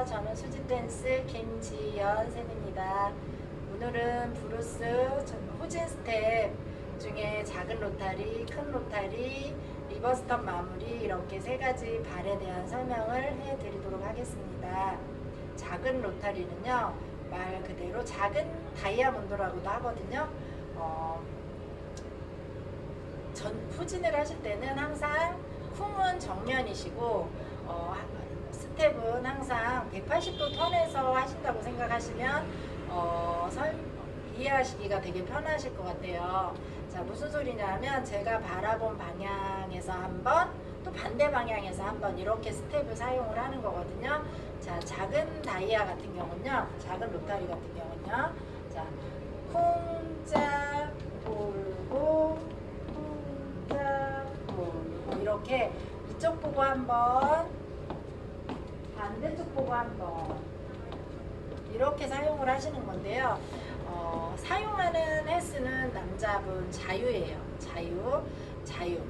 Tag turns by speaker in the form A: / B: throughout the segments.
A: 안녕하세요. 저는 수지댄스 김지연 쌤입니다. 오늘은 브루스 후진 스텝 중에 작은 로타리, 큰 로타리, 리버스턴 마무리 이렇게 세 가지 발에 대한 설명을 해드리도록 하겠습니다. 작은 로타리는요, 말 그대로 작은 다이아몬드라고도 하거든요. 후진을 하실 때는 항상 쿵은 정면이시고 스텝은 항상 180도 턴에서 하신다고 생각하시면 이해하시기가 되게 편하실 것 같아요. 자, 무슨 소리냐면 제가 바라본 방향에서 한 번, 또 반대 방향에서 한 번 이렇게 스텝을 사용을 하는 거거든요. 자, 작은 다이아 같은 경우는요, 작은 로타리 같은 경우는요, 자, 쿵짝 돌고 쿵짝 돌고 이렇게 이쪽 보고 한번, 반대쪽 보고 한번 이렇게 사용을 하시는 건데요. 사용하는 횟수는 남자분 자유예요. 자유.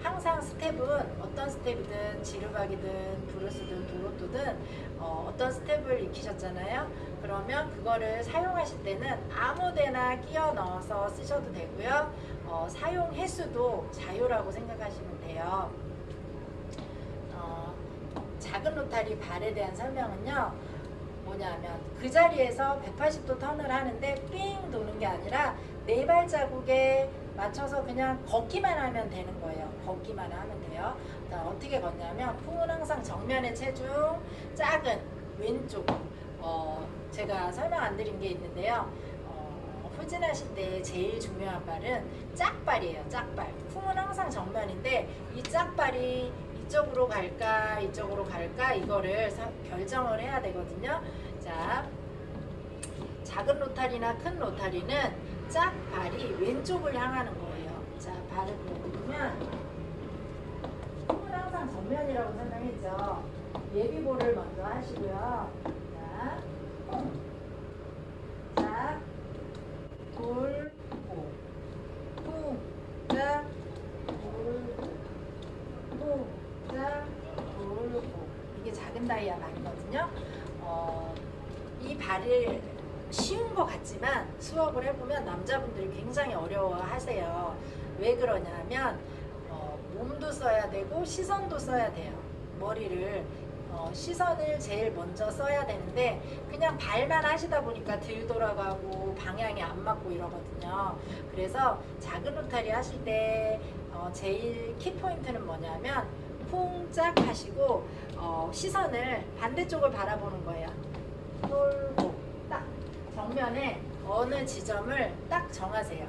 A: 항상 스텝은 어떤 스텝이든 지르박이든 브루스든 도로또든 어떤 스텝을 익히셨잖아요. 그러면 그거를 사용하실 때는 아무데나 끼워 넣어서 쓰셔도 되고요. 사용 횟수도 자유라고 생각하시면 돼요. 작은 로타리 발에 대한 설명은요, 뭐냐면 그 자리에서 180도 턴을 하는데 삥 도는 게 아니라 네 발자국에 맞춰서 그냥 걷기만 하면 되는 거예요. 걷기만 하면 돼요. 어떻게 걷냐면 쿵은 항상 정면의 체중, 작은 왼쪽, 제가 설명 안 드린 게 있는데요. 후진하실 때 제일 중요한 발은 짝발이에요. 짝발. 쿵은 항상 정면인데 이 짝발이 이쪽으로 갈까 이쪽으로 갈까 이거를 결정을 해야 되거든요. 자, 작은 로타리나 큰 로타리는 짝발이 왼쪽을 향하는 거예요. 자, 발을 보면 쿵은 항상 정면이라고 설명했죠. 예비볼을 먼저 하시고요. 자, 쿵, 짝, 돌고, 쿵, 짝, 돌고, 쿵, 짝, 돌고. 이게 작은 다이아 발이거든요. 이 발을 쉬운 것 같지만 수업을 해보면 남자분들이 굉장히 어려워하세요. 왜 그러냐면 몸도 써야 되고 시선도 써야 돼요. 머리를 시선을 제일 먼저 써야 되는데 그냥 발만 하시다 보니까 들 돌아가고 방향이 안 맞고 이러거든요. 그래서 작은 로타리 하실 때 제일 키포인트는 뭐냐면 쿵짝 하시고 시선을 반대쪽을 바라보는 거예요. 돌고 딱 정면에 어느 지점을 딱 정하세요.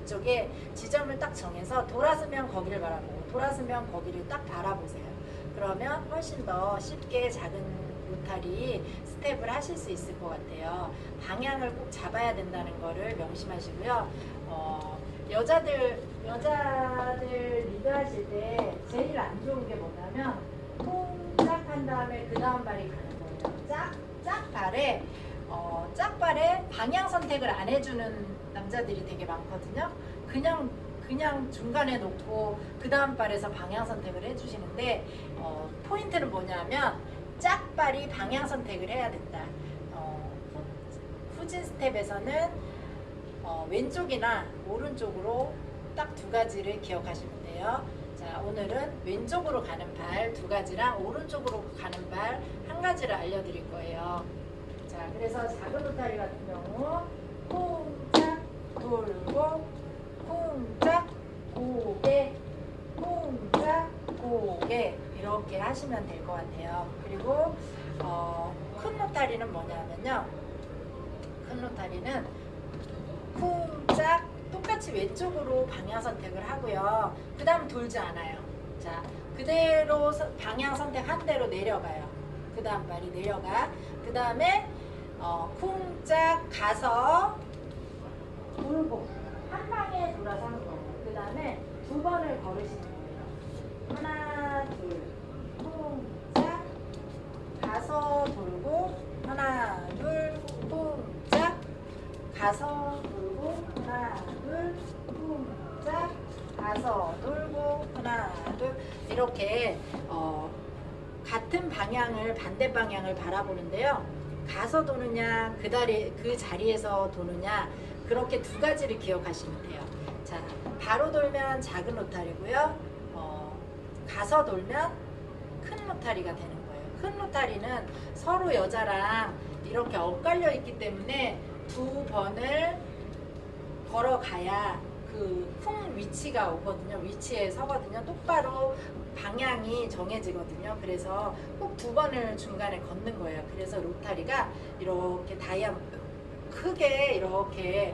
A: 이쪽에 지점을 딱 정해서 돌아서면 거기를 바라보고 돌아서면 거기를 딱 바라보세요. 그러면 훨씬 더 쉽게 작은 로타리 스텝을 하실 수 있을 것 같아요. 방향을 꼭 잡아야 된다는 거를 명심하시고요. 여자들 리드하실 때 제일 안 좋은 게 뭐냐면 쿵짝 한 다음에 그 다음 발이 가는 거예요. 짝발에 방향 선택을 안 해주는 남자들이 되게 많거든요. 그냥 중간에 놓고 그 다음 발에서 방향 선택을 해주시는데 포인트는 뭐냐면 짝발이 방향 선택을 해야 된다. 후진 스텝에서는 왼쪽이나 오른쪽으로 딱 두 가지를 기억하시면 돼요. 자, 오늘은 왼쪽으로 가는 발 두 가지랑 오른쪽으로 가는 발 한 가지를 알려드릴 거예요. 자, 그래서 작은 로타리 같은 경우 쿵짝 돌고 쿵짝 고개 쿵짝 고개 이렇게 하시면 될 것 같아요. 그리고 큰 로타리는 뭐냐면요, 큰 로타리는 쿵짝 똑같이 왼쪽으로 방향 선택을 하고요. 그 다음 돌지 않아요. 자, 그대로 방향 선택한 대로 내려가요. 그 다음 발이 내려가. 그 다음에 쿵짝 가서 돌고 한 방에 돌아서 하는 거예요. 그 다음에 두 번을 걸으시는 거예요. 하나, 둘, 쿵짝 가서 돌고 하나, 둘, 쿵짝 가서 돌고 하나, 둘, 쿵짝 가서 돌고 하나, 둘 이렇게 같은 방향을 반대 방향을 바라보는데요. 가서 도느냐 그 자리에서 도느냐 그렇게 두 가지를 기억하시면 돼요. 자, 바로 돌면 작은 로타리고요. 가서 돌면 큰 로타리가 되는 거예요. 큰 로타리는 서로 여자랑 이렇게 엇갈려 있기 때문에 두 번을 걸어가야 그 쿵 위치가 오거든요. 위치에 서거든요. 똑바로 방향이 정해지거든요. 그래서 꼭 두 번을 중간에 걷는 거예요. 그래서 로타리가 이렇게 다이아몬드 크게 이렇게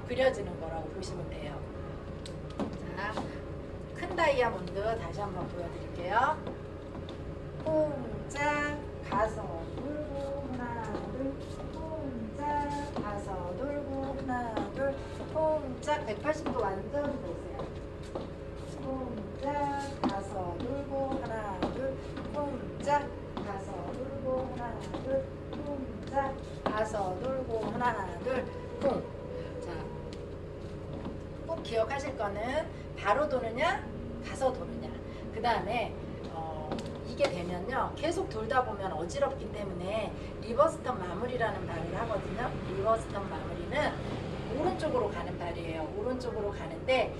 A: 그려지는 거라고 보시면 돼요. 자, 큰 다이아몬드 다시 한번 보여드릴게요. 쿵짝 가서 돌고 하나 둘 쿵짝 가서 돌고 하나 둘 쿵짝 180도 완전 보세요. 쿵짝 가서 돌고 하나 둘 쿵짝 가서 돌고 하나 둘 쿵짝 가서 돌고 하나 둘 쿵. 자, 꼭 기억하실 거는 바로 도느냐 가서 도느냐. 그 다음에 이게 되면요 계속 돌다 보면 어지럽기 때문에 리버스턴 마무리라는 발을 하거든요. 리버스턴 마무리는 오른쪽으로 가는 발이에요. 오른쪽으로 가는데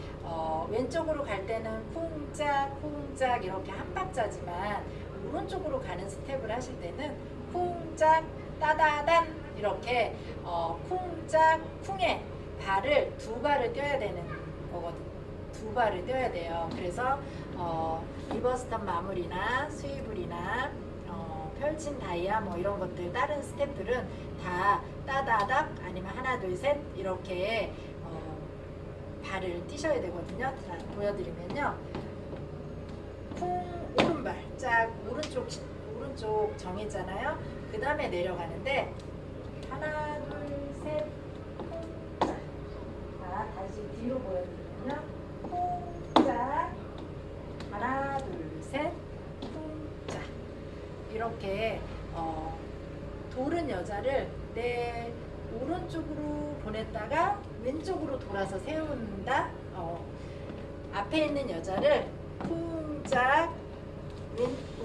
A: 왼쪽으로 갈 때는 쿵짝 쿵짝 이렇게 한 박자지만 오른쪽으로 가는 스텝을 하실 때는 쿵짝 따다단 이렇게 쿵짝 쿵에 발을 두 발을 떼야 되는 거거든요. 두 발을 떼야 돼요. 그래서 리버스턴 마무리나 스위블이나 펼친 다이아 뭐 이런 것들 다른 스텝들은 다 따다닥 아니면 하나 둘 셋 이렇게 발을 띄셔야 되거든요. 자, 보여드리면요. 쿵 오른발 짝 오른쪽 정했잖아요. 그 다음에 내려가는데 하나 둘 셋 쿵. 자, 다시 뒤로 보여드리면요. 쿵짝 하나 둘 셋 쿵짝 이렇게 돌은 여자를 내 오른쪽으로 보냈다가 왼쪽으로 돌아서 세운다. 앞에 있는 여자를 쿵짝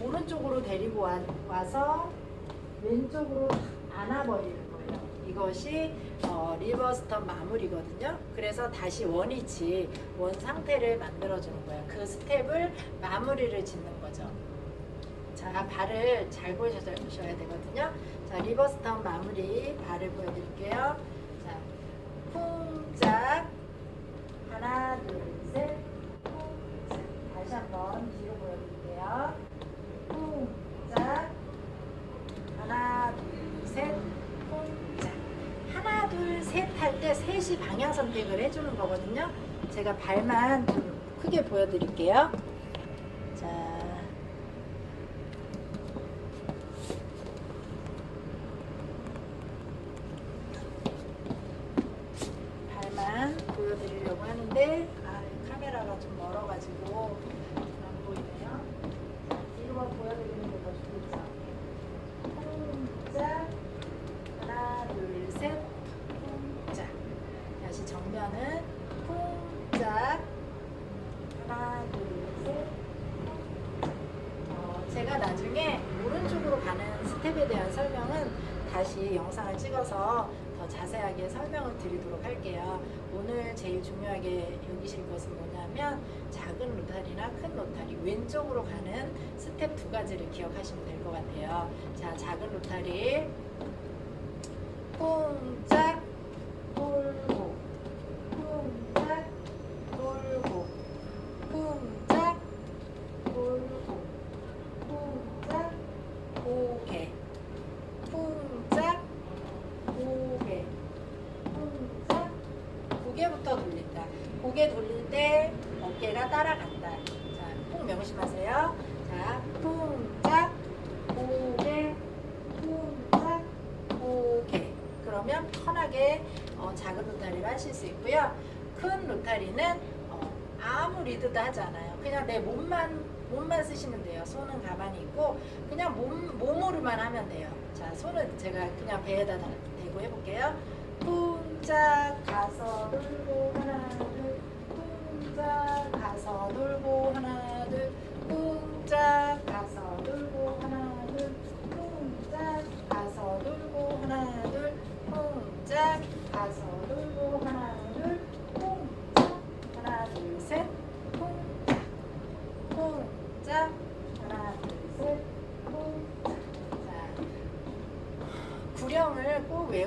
A: 오른쪽으로 데리고 와서 왼쪽으로 안아버리는 거예요. 이것이 리버스턴 마무리거든요. 그래서 다시 원위치, 원 상태를 만들어주는 거예요. 그 스텝을 마무리를 짓는 거죠. 자, 발을 잘 보셔야 되거든요. 자, 리버스턴 마무리 발을 보여드릴게요. 자, 쿵짝 하나, 둘, 셋 쿵짝 다시 한번 뒤로 보여드릴게요. 쿵짝 하나, 둘, 셋 쿵짝 하나, 둘, 셋 할 때 셋이 방향 선택을 해주는 거거든요. 제가 발만 좀 크게 보여드릴게요. 자, 발만 보여드리려고 하는데 카메라가 좀 멀어가지고 안 보이네요. 뒤로 보여드리는 게 더 좋겠죠. 쿵짝 하나, 둘, 셋 쿵짝 다시 정면은 쿵짝 하나, 둘, 셋 제가 나중에 오른쪽으로 가는 스텝에 대한 설명은 다시 영상을 찍어서 더 자세하게 설명을 드리도록 할게요. 오늘 제일 중요하게 여기실 것은 뭐냐면 작은 로타리나 큰 로타리 왼쪽으로 가는 스텝 두 가지를 기억하시면 될 것 같아요. 자, 작은 로타리 쿵짝 돌고 쿵짝 돌고 쿵짝 돌고 쿵짝 고개 쿵짝 고개 쿵짝 고개부터 돌린다. 고개 돌릴 때 어깨가 따라간다. 자, 꼭 명심하세요. 자, 쿵짝 고개 쿵짝 고개 그러면 편하게 작은 로타리를 하실 수 있고요. 큰 로타리는 아무 리드도 하지 않아요. 그냥 내 몸만 쓰시면 돼요. 손은 가만히 있고 그냥 몸으로만 하면 돼요. 자, 손은 제가 그냥 배에다 대고 해볼게요. 쿵짝 가서 돌고 하나 둘 쿵짝 가서 돌고 하나 둘 쿵짝 가서 돌고 하나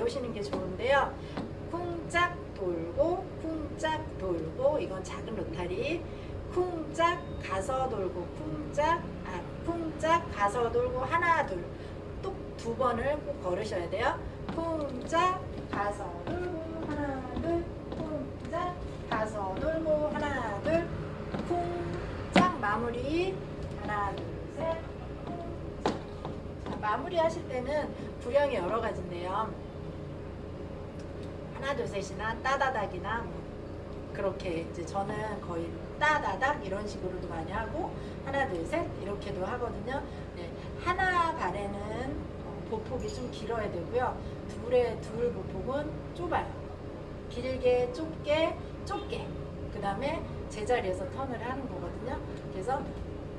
A: 외우시는 게 좋은데요. 쿵짝 돌고 쿵짝 돌고 이건 작은 로타리. 쿵짝 가서 돌고 쿵짝 가서 돌고 하나 둘 또 두 번을 꼭 걸으셔야 돼요. 쿵짝 가서 돌고 하나 둘 쿵짝 가서 돌고 하나 둘 쿵짝 마무리 하나 둘 셋 쿵짝. 자, 마무리 하실 때는 구령이 여러 가지인데요. 하나 둘 셋이나 따다닥이나 뭐 그렇게 이제 저는 거의 따다닥 이런 식으로도 많이 하고 하나 둘 셋 이렇게도 하거든요. 네, 하나 발에는 보폭이 좀 길어야 되고요. 둘 보폭은 좁아요. 길게 좁게 그 다음에 제자리에서 턴을 하는 거거든요. 그래서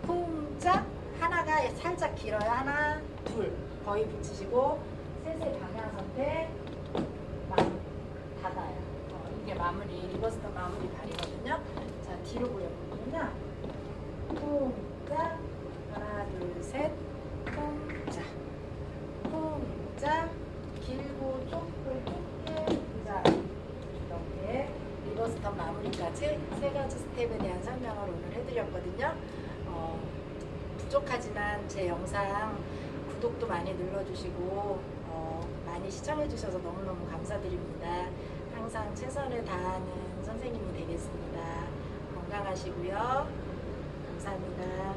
A: 쿵짝 하나가 살짝 길어요. 하나 둘 거의 붙이시고 셋의 방향 선택 닫아요. 이게 마무리 리버스터 마무리 발이거든요. 자 뒤로 보여보면요. 쿵짝 하나 둘 셋 쿵짝 쿵짝 길고 좁고 좁게 자 이렇게 리버스터 마무리까지 세 가지 스텝에 대한 설명을 오늘 해드렸거든요. 부족하지만 제 영상 구독도 많이 눌러주시고 많이 시청해주셔서 너무너무 감사드립니다. 항상 최선을 다하는 선생님이 되겠습니다. 건강하시고요. 감사합니다.